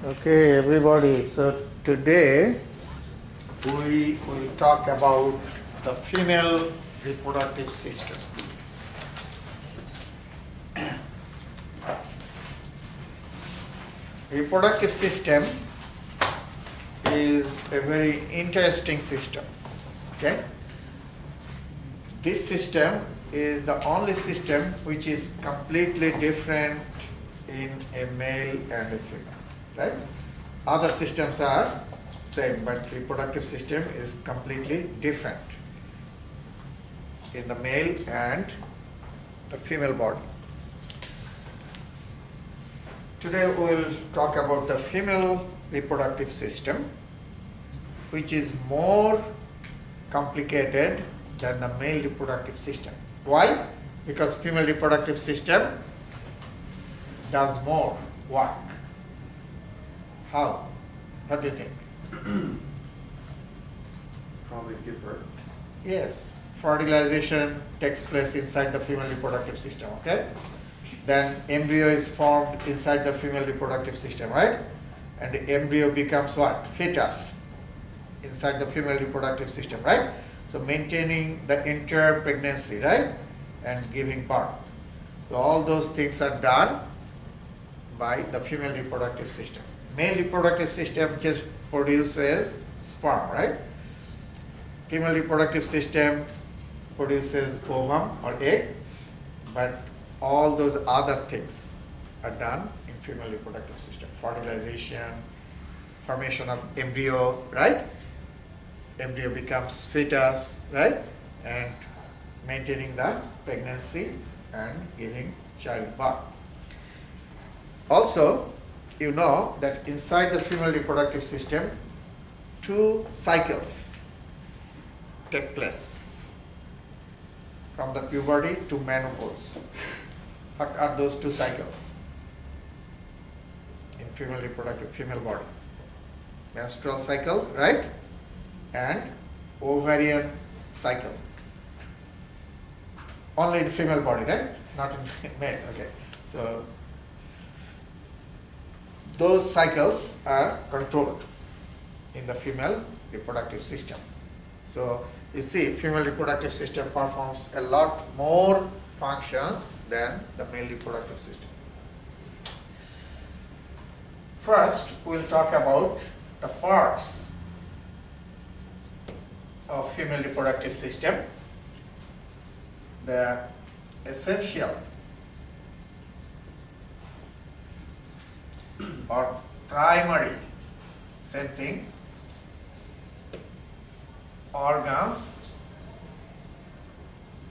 Okay, everybody. So today we will talk about the female reproductive system. Reproductive system is a very interesting system. Okay? This system is the only system which is completely different in a male and a female. Right? Other systems are same, but reproductive system is completely different in the male and the female body. Today we will talk about the female reproductive system, which is more complicated than the male reproductive system. Why? Because female reproductive system does more work. How? What do you think? Probably give birth. Yes, fertilization takes place inside the female reproductive system, okay? Then embryo is formed inside the female reproductive system, right? And the embryo becomes what? Fetus inside the female reproductive system, right? So maintaining the entire pregnancy, right? And giving birth. So all those things are done by the female reproductive system. Male reproductive system just produces sperm, right? Female reproductive system produces ovum or egg, but all those other things are done in female reproductive system. Fertilization, formation of embryo, right? Embryo becomes fetus, right? And maintaining the pregnancy and giving childbirth. Also, you know that inside the female reproductive system, 2 cycles take place from the puberty to menopause. What are those 2 cycles in female reproductive, female body? Menstrual cycle, right? And ovarian cycle. Only in female body, right? Not in male. Okay. So those cycles are controlled in the female reproductive system. So you see, female reproductive system performs a lot more functions than the male reproductive system. First, we'll talk about the parts of female reproductive system. The essential or primary, same thing, organs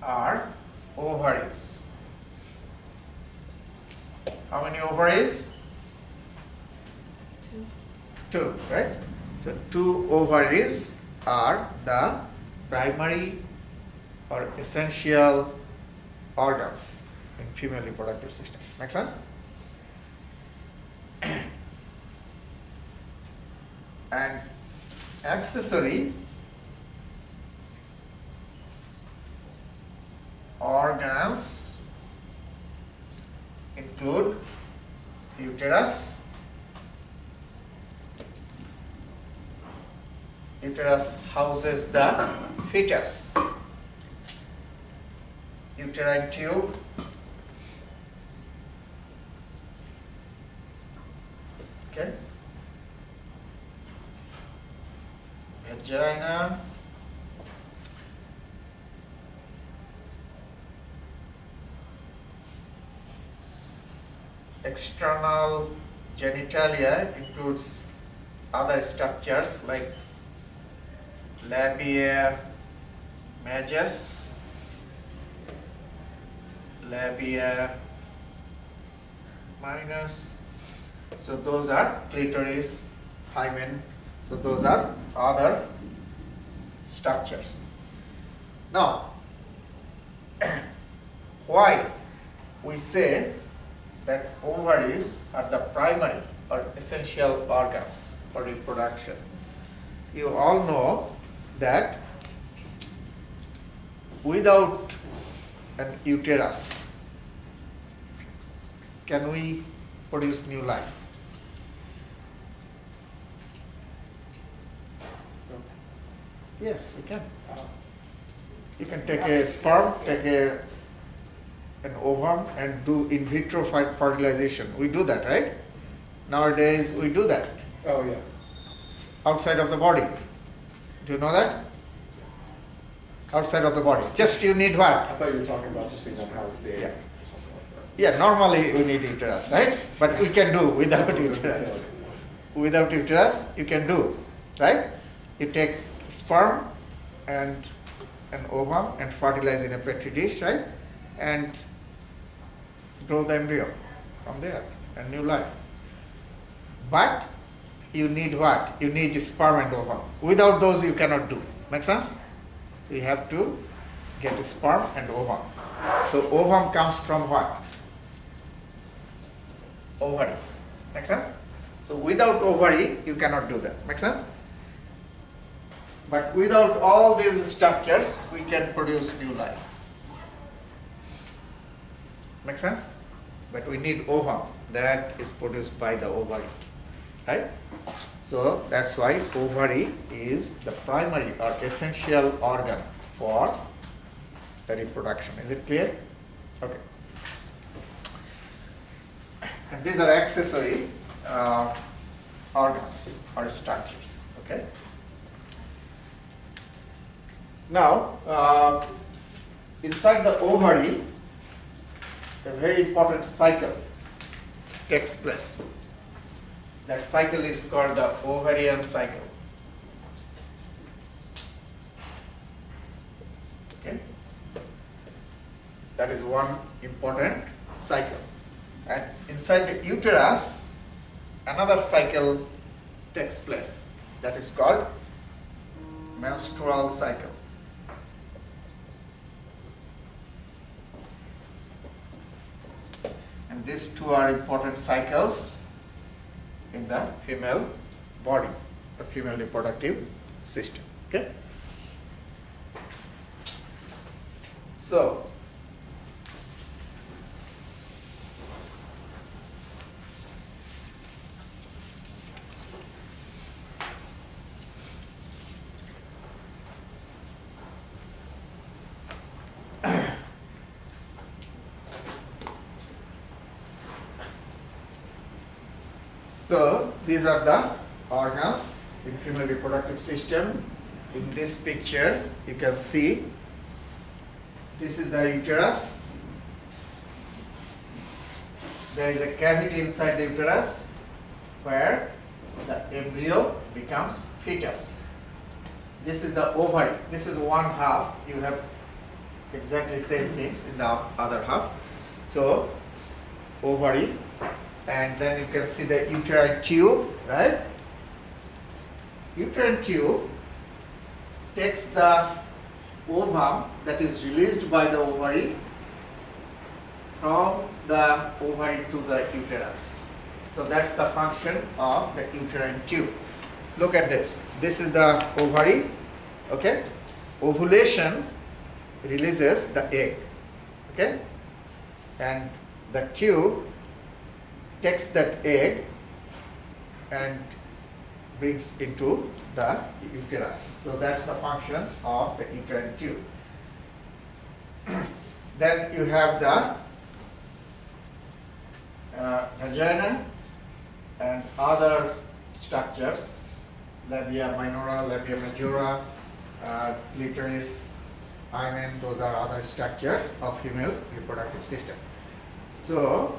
are ovaries. How many ovaries? 2, right? So 2 ovaries are the primary or essential organs in female reproductive system. Make sense? And accessory organs include uterus. Uterus houses the fetus. Uterine tube. Okay. Vagina. External genitalia includes other structures like labia majus, labia minus. So those are clitoris, hymen. So those are other structures. Now, why we say that ovaries are the primary or essential organs for reproduction? You all know that without an uterus, can we produce new life? Yes, you can. Oh. You can take a sperm, take an ovum and do in vitro fertilization. We do that, right? Nowadays we do that Oh, yeah. outside of the body. Do you know that? Outside of the body. Just you need what? I thought you were talking about just in house day Yeah. or something like that. Yeah, normally we need uterus, right? But we can do without uterus. Without uterus, you can do, right? You take sperm and an ovum and fertilize in a petri dish, right? And grow the embryo from there, a new life. But you need what? You need sperm and ovum. Without those, you cannot do. Make sense? So you have to get sperm and ovum. So ovum comes from what? Ovary. Make sense? So without ovary, you cannot do that. Make sense? But without all these structures, we can produce new life. Make sense? But we need ovum that is produced by the ovary. Right? So that's why ovary is the primary or essential organ for the reproduction. Is it clear? Okay. And these are accessory organs or structures. Okay. Now, inside the ovary, a very important cycle takes place. That cycle is called the Ovarian Cycle. Okay. That is one important cycle. And inside the uterus, another cycle takes place. That is called menstrual cycle. And these two are important cycles in the female body, the female reproductive system. Okay? So, these are the organs in female reproductive system. In this picture, you can see this is the uterus. There is a cavity inside the uterus where the embryo becomes fetus. This is the ovary. This is one half. You have exactly same things in the other half. So, ovary. And then you can see the uterine tube, right? Uterine tube takes the ovum that is released by the ovary from the ovary to the uterus. So that's the function of the uterine tube. Look at this. This is the ovary, okay? Ovulation releases the egg, okay? And the tube takes that egg and brings into the uterus. So that's the function of the uterine tube. Then you have the vagina and other structures, labia minora, labia majora, clitoris, hymen, those are other structures of female reproductive system. So,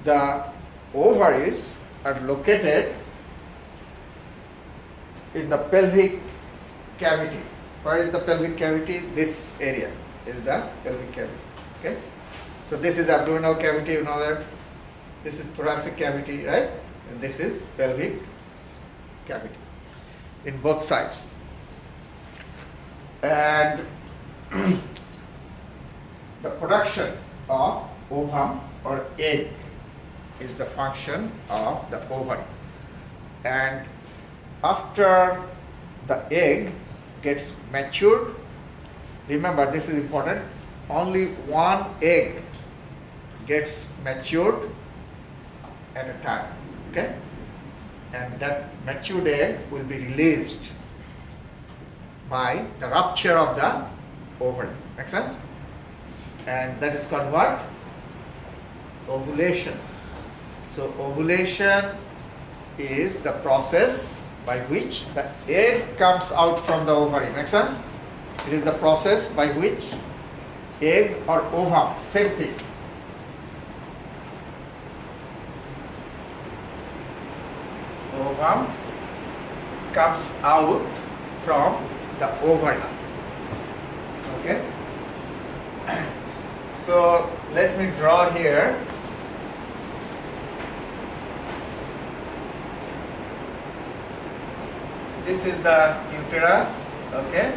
the ovaries are located in the pelvic cavity. Where is the pelvic cavity? This area is the pelvic cavity. Okay. So this is abdominal cavity, you know that. This is thoracic cavity, right? And this is pelvic cavity in both sides. And the production of ovum or egg is the function of the ovary. And after the egg gets matured, remember this is important, only one egg gets matured at a time. Okay? and that matured egg will be released by the rupture of the ovary. Make sense? And that is called what? Ovulation. So ovulation is the process by which the egg comes out from the ovary. Make sense? It is the process by which egg or ovum, same thing. Ovum comes out from the ovary. Okay? So let me draw here. This is the uterus, okay?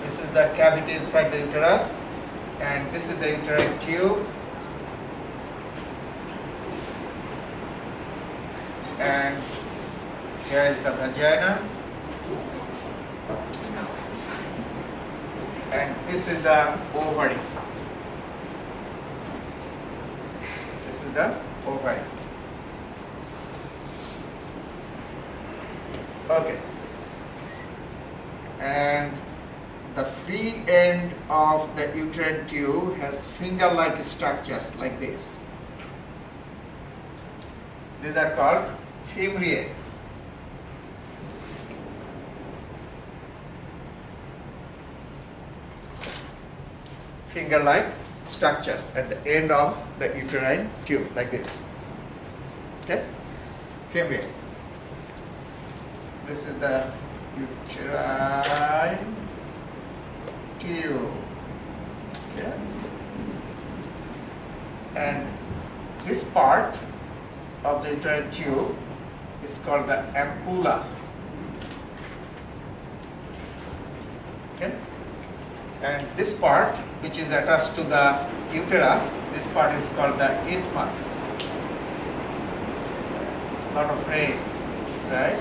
This is the cavity inside the uterus, and this is the uterine tube, and here is the vagina, and this is the ovary. This is the ovary. Okay. And the free end of the uterine tube has finger-like structures like this. These are called fimbriae. Finger-like structures at the end of the uterine tube like this. Okay? Fimbriae. This is the uterine tube. Okay? And this part of the uterine tube is called the ampulla. Okay? And this part, which is attached to the uterus, this part is called the isthmus. Lot of rain, right?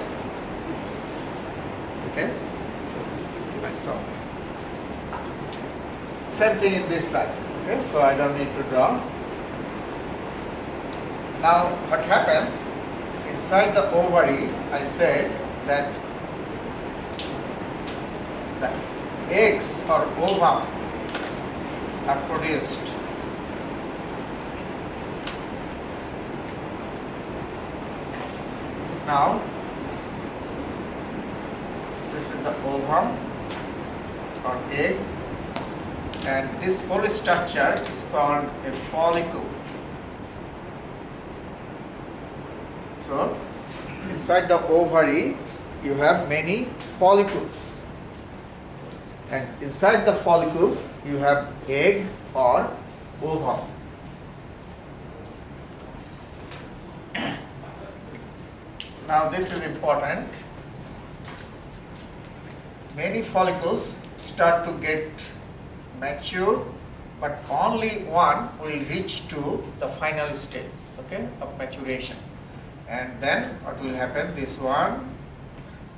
Okay, so I saw. Same thing in this side. Okay, so I don't need to draw. Now, what happens inside the ovary? I said that the eggs or ovum are produced. Now, this is the ovum or egg, and this whole structure is called a follicle. So, inside the ovary, you have many follicles, and inside the follicles, you have egg or ovum. Now, this is important. Many follicles start to get mature, but only one will reach to the final stage, okay, of maturation. And then what will happen? This one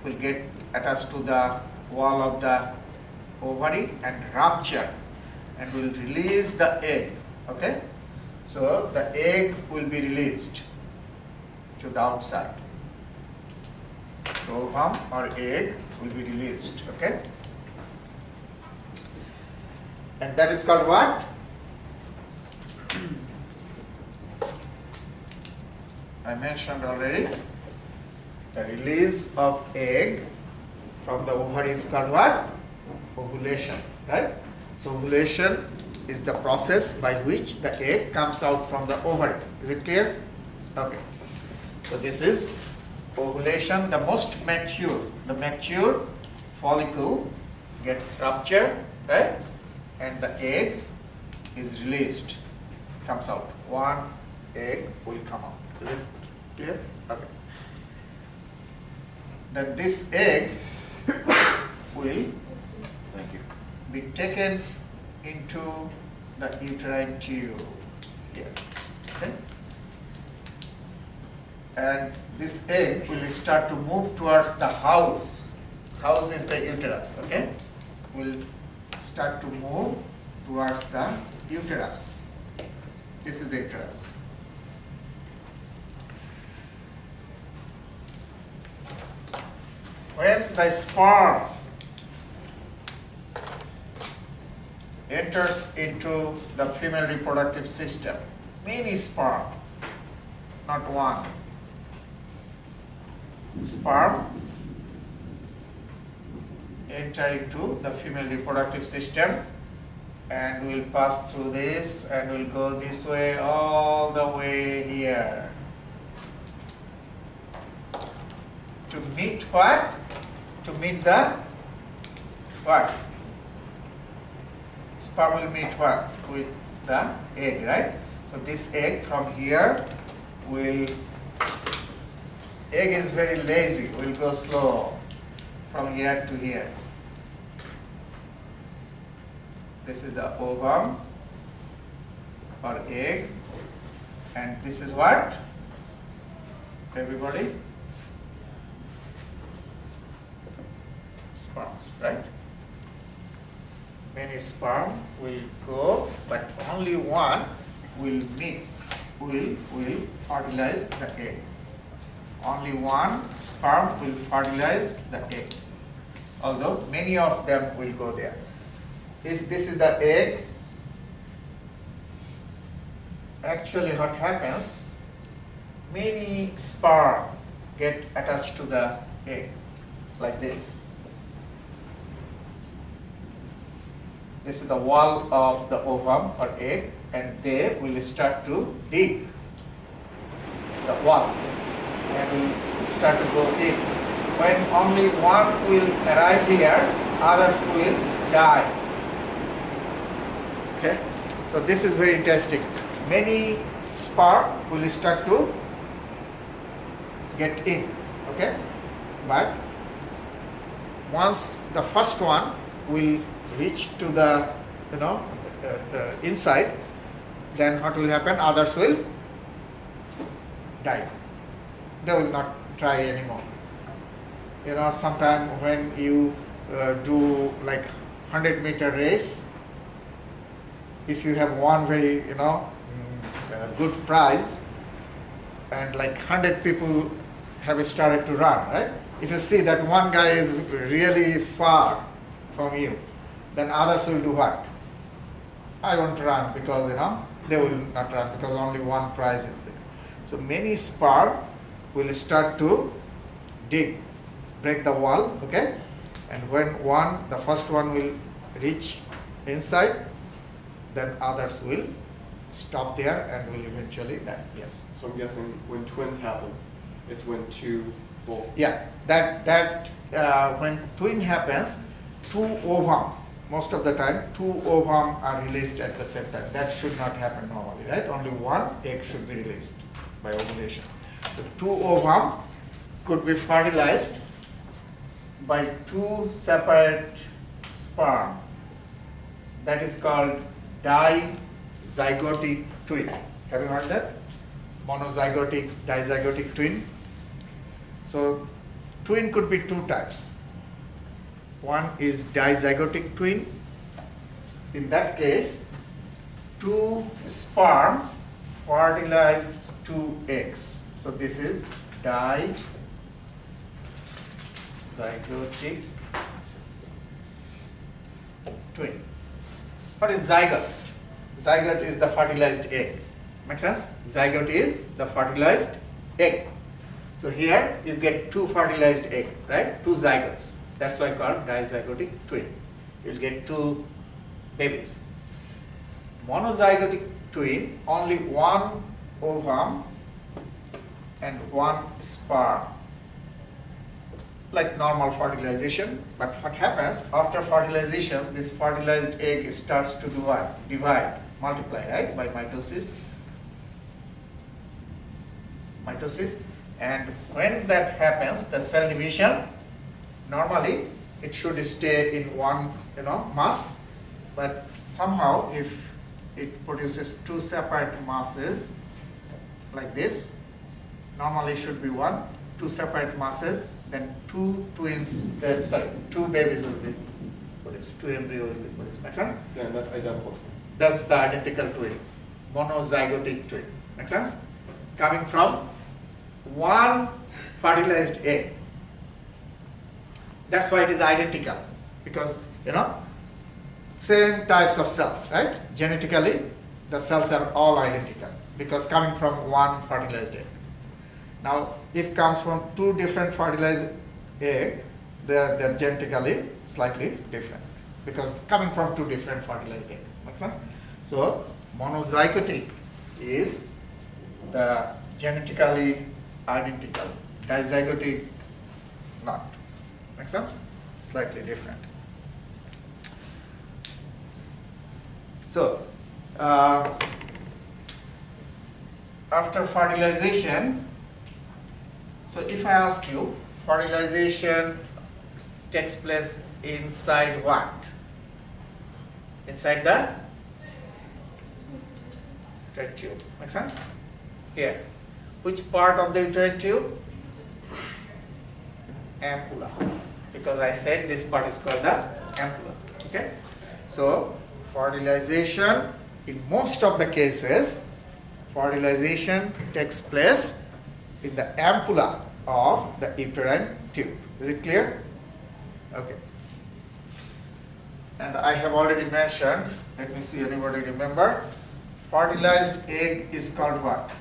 will get attached to the wall of the ovary and rupture and will release the egg, okay. So the egg will be released to the outside. So ovum or egg will be released, okay. And that is called what? I mentioned already, the release of egg from the ovary is called what? Ovulation, right? So ovulation is the process by which the egg comes out from the ovary. Is it clear? Okay. So this is ovulation, the most mature. The mature follicle gets ruptured, right? And the egg is released, comes out. One egg will come out. Is it clear? Okay. Then this egg will be taken into the uterine tube here. Okay? And this egg will start to move towards the house. House is the uterus, okay? Will start to move towards the uterus. This is the uterus. when the sperm enters into the female reproductive system, many sperm, not one, sperm enter into the female reproductive system and will pass through this and will go this way all the way here to meet what? To meet the what? Sperm will meet what? With the egg, right? So this egg from here will, egg is very lazy, will go slow from here to here. This is the ovum or egg, and this is what? Everybody? Sperm, right? Many sperm will go, but only one will meet, will fertilize the egg. Only one sperm will fertilize the egg, although many of them will go there. If this is the egg, actually what happens, many sperm get attached to the egg, like this. This is the wall of the ovum or egg, and they will start to dig the wall and will start to go in. When only one will arrive here, others will die. Okay, so this is very interesting. Many sperm will start to get in. Okay, but once the first one will reach to the inside, then what will happen? Others will die. They will not try anymore. Sometime when you do like 100-meter race, if you have won very good prize, and like 100 people have started to run, right? If you see that one guy is really far from you, then others will do what? I won't run, because they will not run because only one prize is there. So many sperm will start to dig, break the wall, okay? And when the first one will reach inside, then others will stop there and will eventually die. Yes. So I'm guessing when twins happen, it's when both. Yeah, when twin happens, two ovum, most of the time, two ovum are released at the same time. That should not happen normally, right? Only one egg should be released by ovulation. So two ovum could be fertilized by two separate sperm. That is called dizygotic twin. Have you heard that? Monozygotic, dizygotic twin. So twin could be two types. One is dizygotic twin. In that case, two sperm fertilize two eggs. So this is dizygotic twin. What is zygote? Zygote is the fertilized egg. Make sense? Zygote is the fertilized egg. So here you get two fertilized egg, right? Two zygotes. That's why called dizygotic twin. You'll get two babies. Monozygotic twin, only one ovum and one sperm. Like normal fertilization, but what happens after fertilization, this fertilized egg starts to do what? Divide, multiply, right? By mitosis. And when that happens, the cell division, normally it should stay in one mass, but somehow if it produces two separate masses like this, normally it should be two separate masses, then two babies will be produced, two embryos will be produced. Make sense? Yeah, and that's identical. That's the identical twin, monozygotic twin. Make sense? Coming from one fertilized egg. That's why it is identical, because same types of cells, right? Genetically, the cells are all identical because coming from one fertilized egg. Now, if comes from two different fertilized egg, they're genetically slightly different because coming from two different fertilized eggs. Make sense? So, monozygotic is the genetically identical, dizygotic not. Make sense? Slightly different. So, after fertilization, so if I ask you, fertilization takes place inside what? Inside the uterine tube. Make sense? Here. Which part of the uterine tube? Ampulla. Because I said this part is called the ampulla. Okay? So, fertilization, in most of the cases, fertilization takes place in the ampulla of the uterine tube. Is it clear? Okay. And I have already mentioned, let me see, anybody remember? Fertilized egg is called what?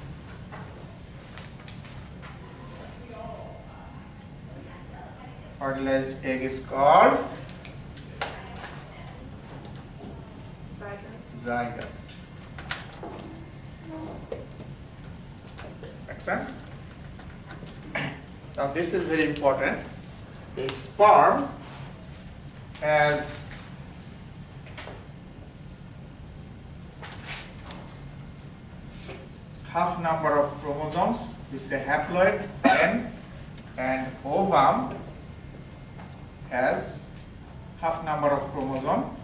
Fertilized egg is called zygote. Make sense? Now this is very important. A sperm has half number of chromosomes. This is a haploid N, and ovum has half number of chromosome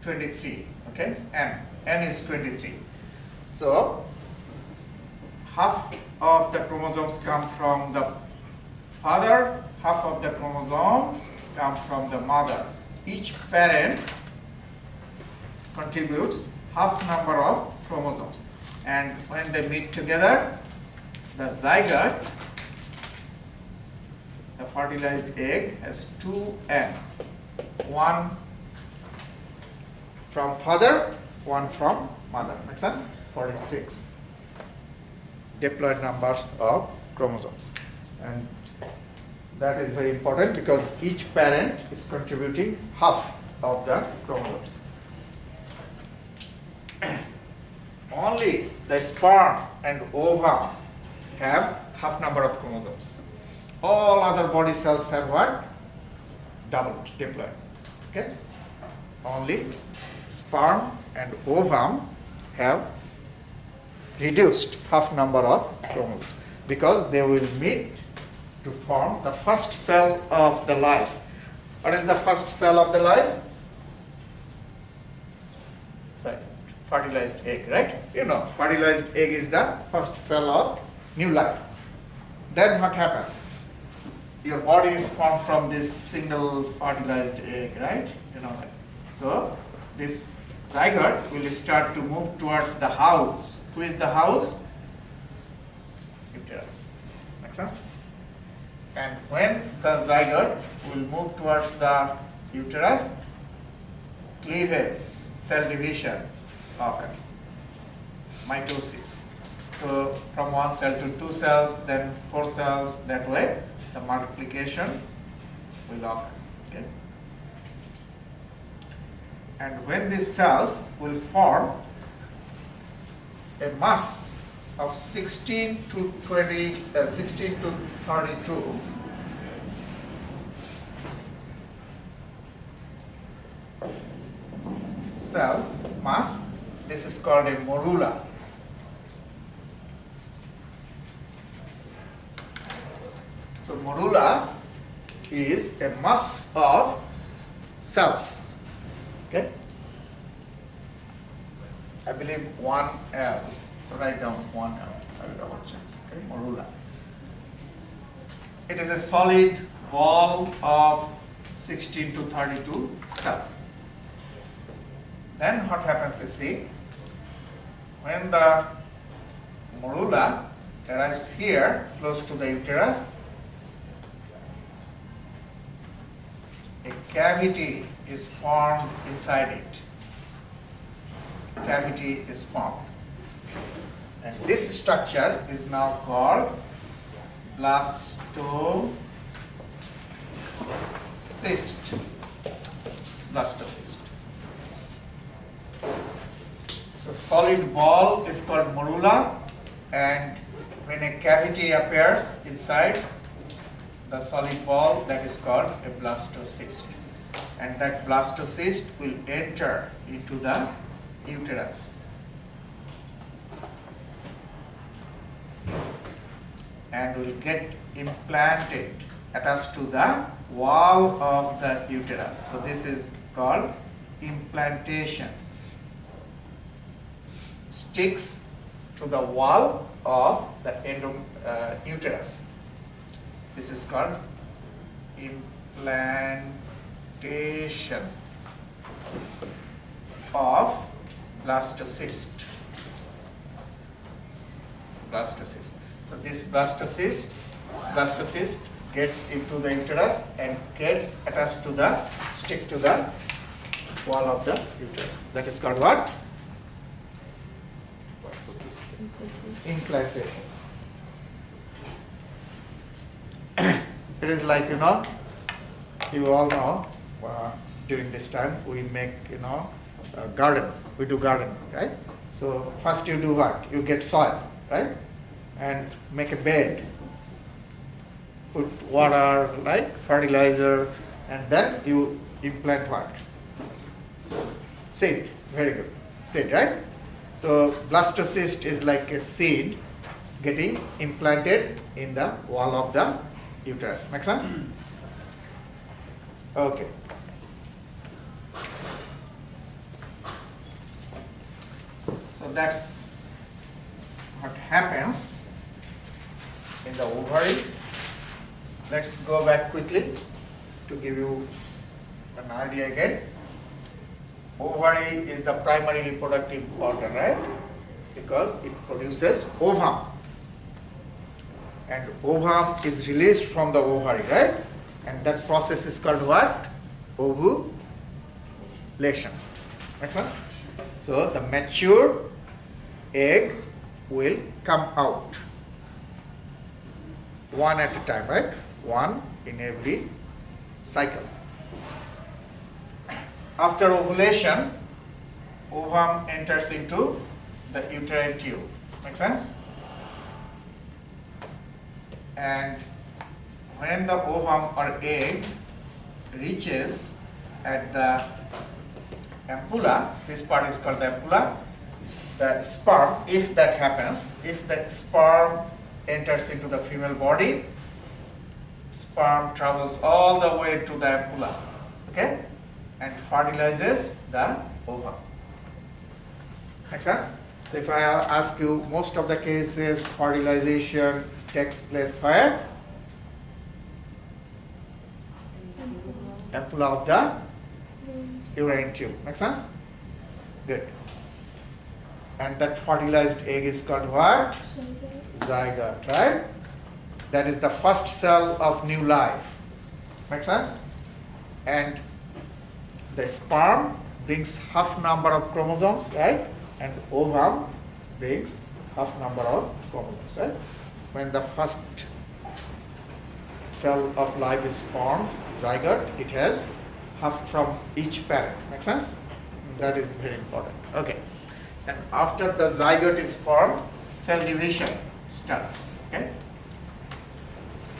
23. Okay, N is 23. So half of the chromosomes come from the father, half of the chromosomes come from the mother. Each parent contributes half number of chromosomes, and when they meet together, the zygote, the fertilized egg, has two N, one from father, one from mother. Make sense? 46 diploid numbers of chromosomes, and that is very important because each parent is contributing half of the chromosomes. Only the sperm and ovum have half number of chromosomes. All other body cells have what? Double, diploid. Okay? Only sperm and ovum have reduced half number of chromosomes because they will meet to form the first cell of the life. What is the first cell of the life? Sorry, fertilized egg, right? You know, fertilized egg is the first cell of new life. Then what happens? Your body is formed from this single fertilized egg, right? You know that. So this zygote will start to move towards the house. Who is the house? Uterus. Make sense? And when the zygote will move towards the uterus, cleavage, cell division occurs, mitosis. So from one cell to two cells, then four cells, that way the multiplication will occur. Okay? And when these cells will form a mass of 16 to 32 cells mass, this is called a morula. So morula is a mass of cells. Okay? I believe 1L. So write down 1L. I will double check. Okay, morula. It is a solid ball of 16 to 32 cells. Then what happens is, see, when the morula arrives here close to the uterus, cavity is formed inside it. Cavity is formed. And this structure is now called blastocyst. Blastocyst. So solid ball is called morula, and when a cavity appears inside the solid ball, that is called a blastocyst. And that blastocyst will enter into the uterus and will get implanted, attached to the wall of the uterus. So this is called implantation. Sticks to the wall of the uterus. This is called implantation of blastocyst. Blastocyst. So this blastocyst gets into the uterus and gets attached to the stick to the wall of the uterus. That is called what? Implantation. It is like, you all know, during this time we make, garden. We do garden, right? So first you do what? You get soil, right? And make a bed. Put water, like fertilizer, and then you implant what? Seed. Very good. Seed, right? So blastocyst is like a seed getting implanted in the wall of the uterus. Make sense? Okay. So that's what happens in the ovary. Let's go back quickly to give you an idea again. Ovary is the primary reproductive organ, right? Because it produces ovum. And ovum is released from the ovary, right? And that process is called what? Ovulation. Make sense? So the mature egg will come out one at a time, right? One in every cycle. After ovulation, ovum enters into the uterine tube. Make sense? And when the ovum or egg reaches at the ampulla, this part is called the ampulla, the sperm, if that happens, if the sperm enters into the female body, sperm travels all the way to the ampulla, okay, and fertilizes the ovum. Make sense? So if I ask you, most of the cases fertilization takes place where? Ampulla of the uterine tube. Make sense? Good. And that fertilized egg is called what? Zygote, right? That is the first cell of new life. Make sense? And the sperm brings half number of chromosomes, right? And ovum brings half number of chromosomes, right? When the first cell of life is formed, zygote, it has half from each parent. Make sense? That is very important. Okay. And after the zygote is formed, cell division starts. Okay.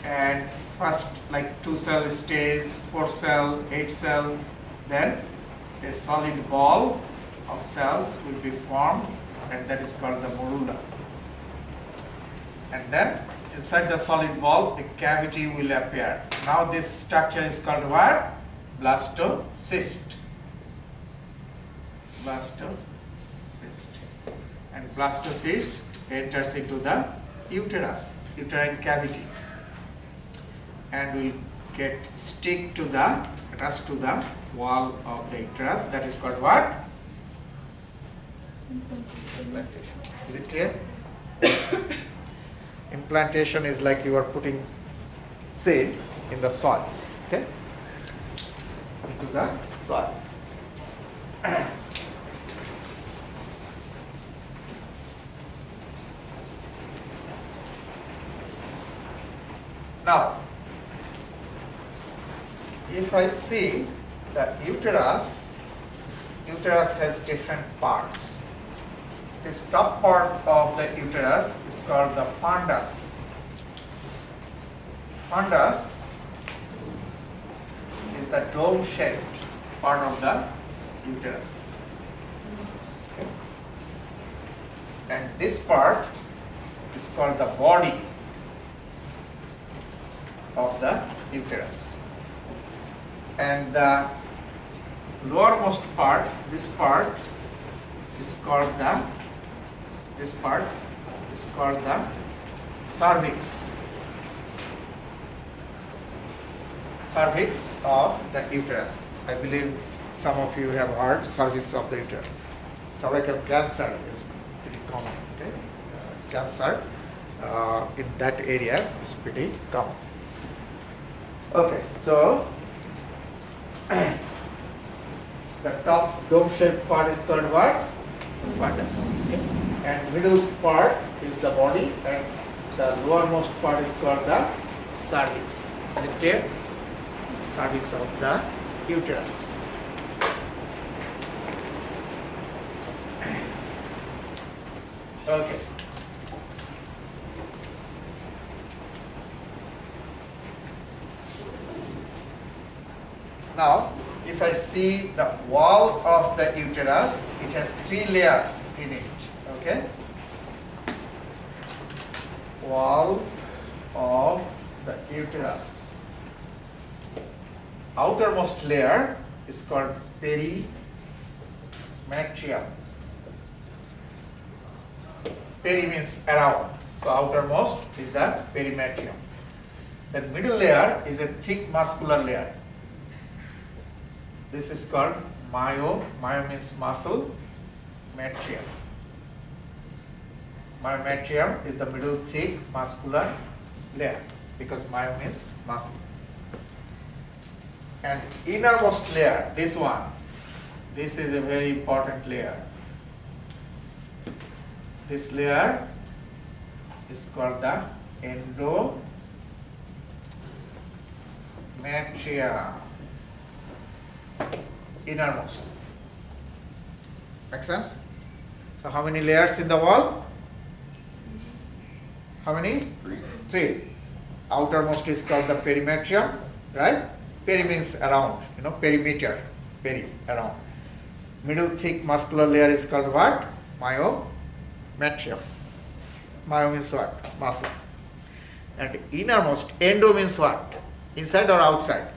And first, like 2 cell stage, 4 cell, 8 cell, then a solid ball of cells will be formed, and that is called the morula. And then inside the solid ball, a cavity will appear. Now this structure is called what? Blastocyst. Blastocyst. And blastocyst enters into the uterus, uterine cavity, and will get stick to the, attached to the wall of the uterus. That is called what? Implantation. Is it clear? Implantation is like you are putting seed in the soil. Okay. into the soil. Now, if I see the uterus has different parts. This top part of the uterus is called the fundus. Fundus is the dome-shaped part of the uterus. Okay. And this part is called the body of the uterus. And the lowermost part, this part is called the cervix. Cervix of the uterus. I believe some of you have heard cervix of the uterus. Cervical cancer is pretty common. Okay? Cancer in that area is pretty common. Okay, so the top dome-shaped part is called what? Fundus. Okay? And middle part is the body, and the lowermost part is called the cervix. Is it clear? Cervix of the uterus. Okay. Now, if I see the wall of the uterus, it has 3 layers in it. Okay? Wall of the uterus. Outermost layer is called perimetrium. Peri means around. So outermost is the perimetrium. The middle layer is a thick muscular layer. This is called myo. Myo means muscle. Metrium. Myometrium is the middle thick muscular layer because myo means muscle. And innermost layer, this one, this is a very important layer. This layer is called the endometrium. Innermost. Make sense? So how many layers in the wall? How many? 3. Outermost is called the perimetrium, right? Peri means around, perimeter, around. Middle thick muscular layer is called what? Myometrium. Myo means what? Muscle. And innermost, endo means what? Inside or outside?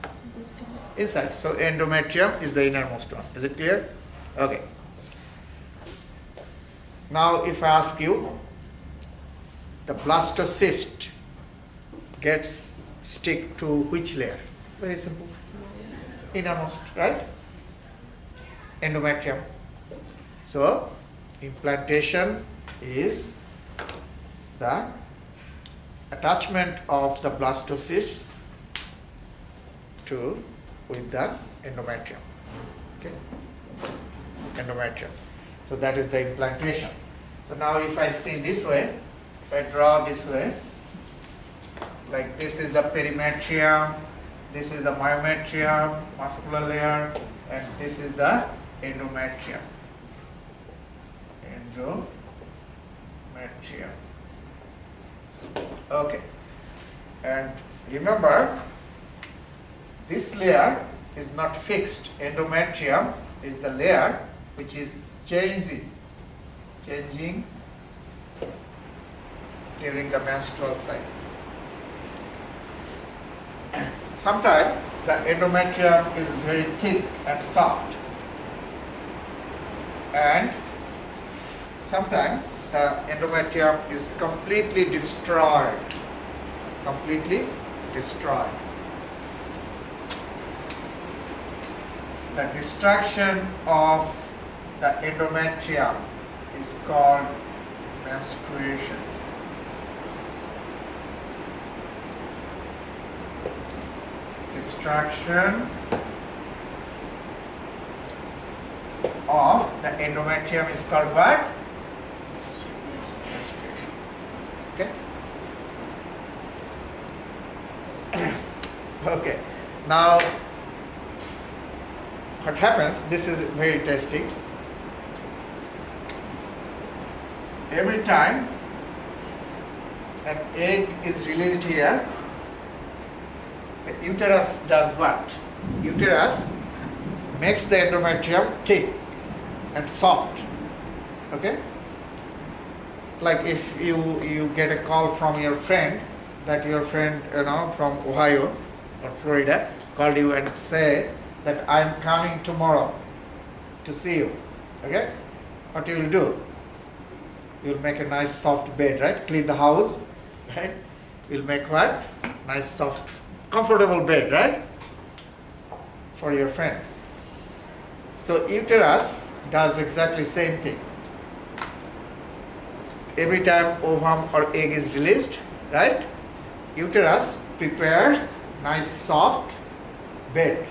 Inside. So endometrium is the innermost one. Is it clear? Okay. Now if I ask you, the blastocyst gets stick to which layer? Very simple. Innermost, right? Endometrium. So implantation is the attachment of the blastocysts with the endometrium. Okay? Endometrium. So that is the implantation. So now if I see this way, if I draw this way, like this is the perimetrium, this is the myometrium, muscular layer, and this is the endometrium. Endometrium. Okay. And remember, this layer is not fixed. Endometrium is the layer which is changing during the menstrual cycle. Sometimes the endometrium is very thick and soft, and sometimes the endometrium is completely destroyed. The destruction of the endometrium is called menstruation. Destruction of the endometrium is called what? Menstruation. Okay? Okay. Now, what happens, this is very interesting. Every time an egg is released here, the uterus does what? Uterus makes the endometrium thick and soft. Okay? Like if you get a call from your friend, that your friend, from Ohio or Florida called you and say that I am coming tomorrow to see you. Okay? What you will do? You will make a nice soft bed, right? Clean the house, right? You will make what? Nice soft, comfortable bed, right? For your friend. So uterus does exactly same thing. Every time ovum or egg is released, right? Uterus prepares nice soft bed.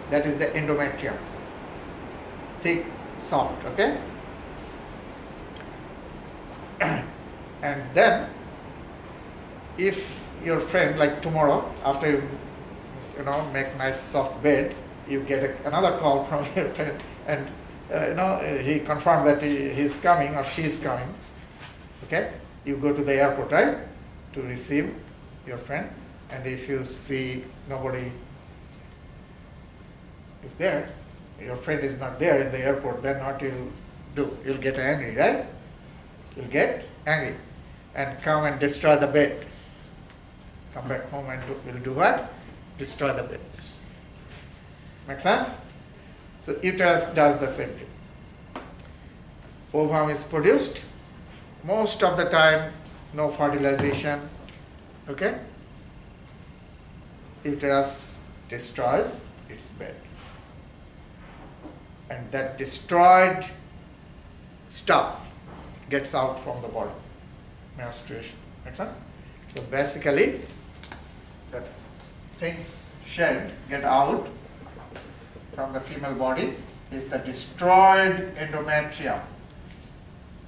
That is the endometrium. Thick, soft, okay? And then, if your friend, like tomorrow, after you make nice soft bed, you get another call from your friend, and he confirmed that he's coming or she's coming. Okay, you go to the airport, right, to receive your friend, and if you see nobody is there, your friend is not there in the airport, then what you do? You'll get angry, right? You'll get angry and come and destroy the bed. Come back home and will do what? Destroy the bed. Make sense? So uterus does the same thing. Ovum is produced. Most of the time, no fertilization. Okay? Uterus destroys its bed. And that destroyed stuff gets out from the body. Menstruation. Make sense? So basically, the things shed, get out from the female body is the destroyed endometrium.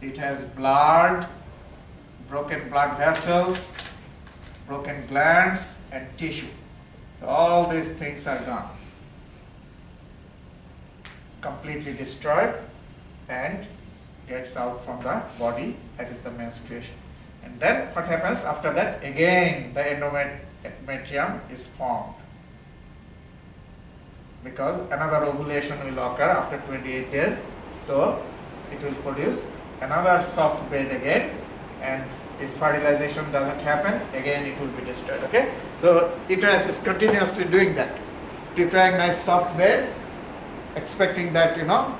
It has blood, broken blood vessels, broken glands, and tissue. So all these things are gone. Completely destroyed and gets out from the body, that is the menstruation. And then what happens after that? Again the endometrium is formed, because another ovulation will occur after 28 days. So it will produce another soft bed again, and if fertilization doesn't happen, again it will be destroyed. Okay? So uterus is continuously doing that, preparing nice soft bed, expecting that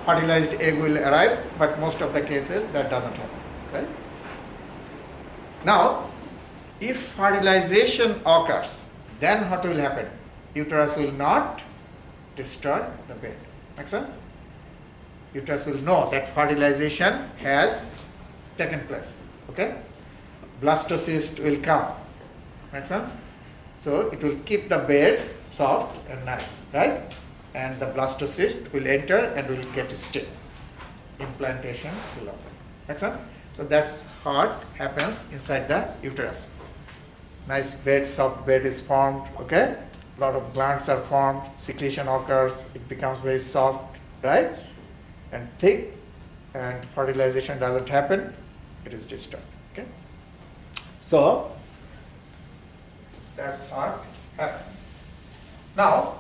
fertilized egg will arrive, but most of the cases that doesn't happen. Right? Now, if fertilization occurs, then what will happen? Uterus will not destroy the bed. Make sense? Uterus will know that fertilization has taken place. Okay? Blastocyst will come. Make sense? So it will keep the bed soft and nice, right? And the blastocyst will enter and will get stick. Implantation will occur. Make sense? So that's how it happens inside the uterus. Nice bed, soft bed is formed. Okay? A lot of glands are formed. Secretion occurs. It becomes very soft, right? And thick. And fertilization doesn't happen. It is destroyed. Okay? So that's how it happens. Now,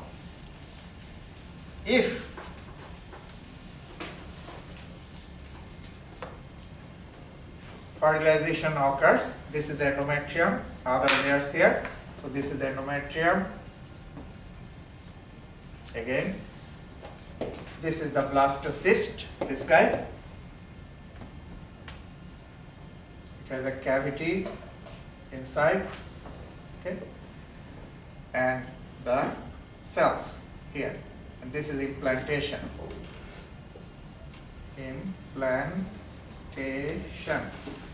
if fertilization occurs, this is the endometrium, other layers here. So this is the endometrium. Again, this is the blastocyst, this guy. It has a cavity inside, okay, and the cells here. And this is implantation. Implantation,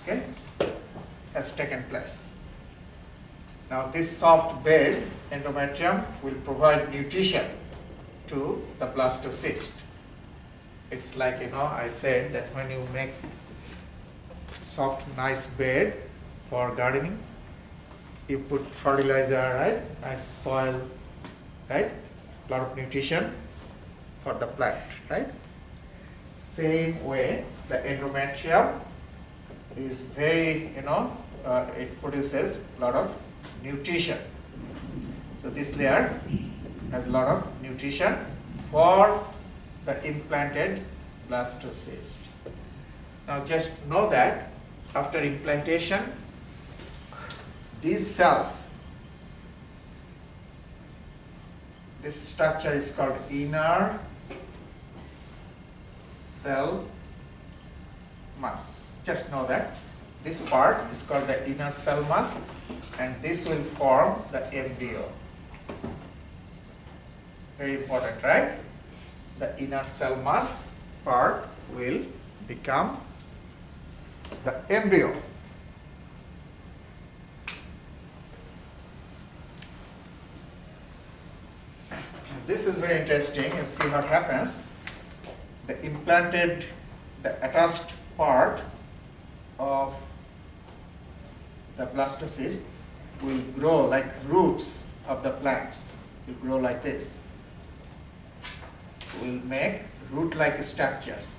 okay, has taken place. Now this soft bed, endometrium, will provide nutrition to the blastocyst. it's like, I said that when you make soft, nice bed for gardening, you put fertilizer, right? Nice soil, right? Lot of nutrition for the plant, right? Same way, the endometrium is very, it produces a lot of nutrition. So this layer has a lot of nutrition for the implanted blastocyst. Now just know that after implantation, these cells, this structure is called inner cell mass. Just know that this part is called the inner cell mass, and this will form the embryo. Very important, right? The inner cell mass part will become the embryo. This is very interesting. You see what happens. The implanted, the attached part of the blastocyst will grow like roots of the plants. Will grow like this. Will make root-like structures.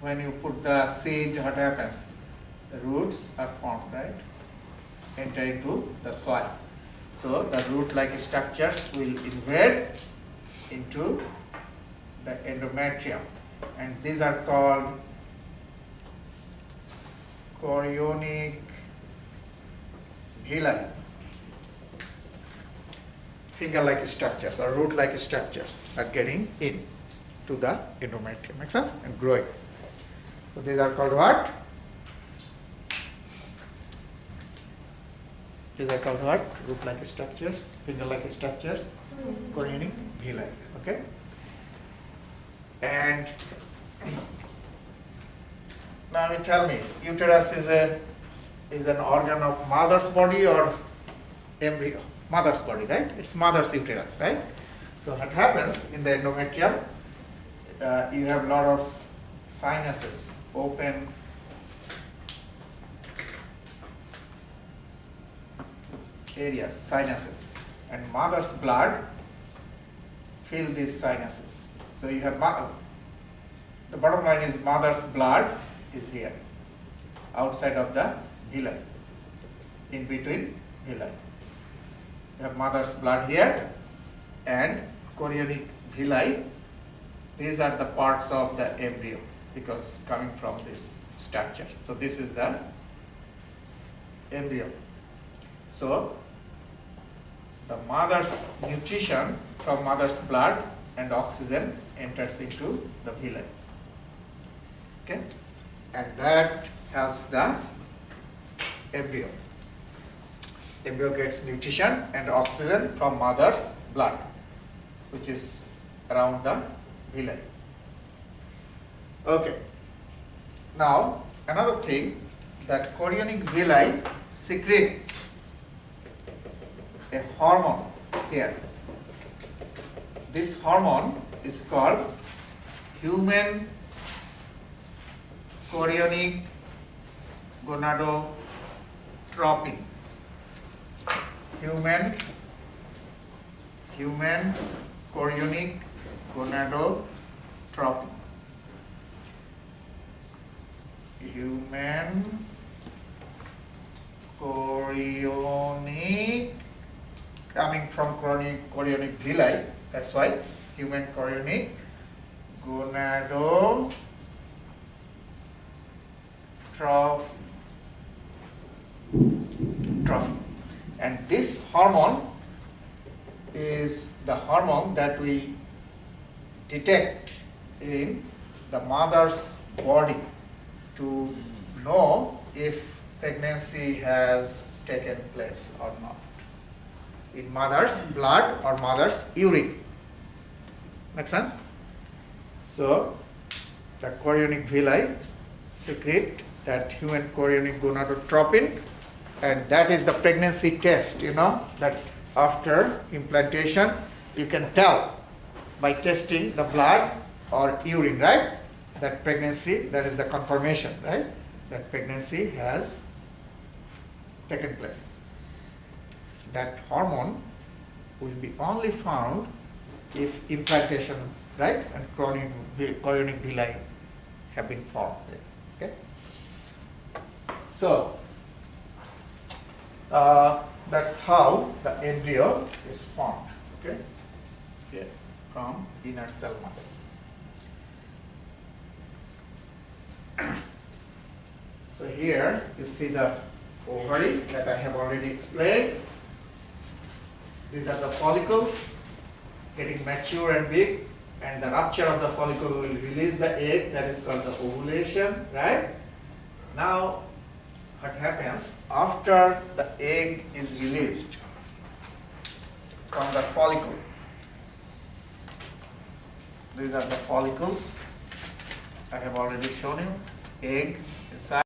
When you put the seed, what happens? The roots are formed, right? Enter into the soil. So the root-like structures will invade into the endometrium, and these are called chorionic villi, finger-like structures or root-like structures are getting in to the endometrium, makes sense, and growing. So these are called what? These are called what? Root-like structures, finger-like structures, chorionic villi. Okay. And now you tell me, uterus is an organ of mother's body or embryo? Mother's body, right? It's mother's uterus, right? So what happens in the endometrium? You have a lot of sinuses, open areas, sinuses, and mother's blood fill these sinuses. So you have, the bottom line is mother's blood is here, outside of the villi, in between villi. You have mother's blood here and chorionic villi. These are the parts of the embryo because coming from this structure. So this is the embryo. So the mother's nutrition from mother's blood and oxygen enters into the villi. Okay? And that helps the embryo. Embryo gets nutrition and oxygen from mother's blood, which is around the villi. Okay. Now, another thing, that chorionic villi secrete a hormone here. This hormone is called human chorionic gonadotropin. Human chorionic gonadotropin. Human chorionic, coming from chorionic villi, that's why human chorionic gonadotropin. And this hormone is the hormone that we detect in the mother's body to know if pregnancy has taken place or not, in mother's blood or mother's urine. Make sense? So the chorionic villi secrete that human chorionic gonadotropin, and that is the pregnancy test, that after implantation you can tell by testing the blood or urine, right? that pregnancy, that is the confirmation, right? That pregnancy has taken place. That hormone will be only found if implantation, right, and chorionic villi have been formed. Okay. So that's how the embryo is formed. Okay, here from inner cell mass. So here you see the ovary that I have already explained. These are the follicles getting mature and big, and the rupture of the follicle will release the egg, that is called the ovulation, right? Now, what happens after the egg is released from the follicle? These are the follicles I have already shown you, egg inside.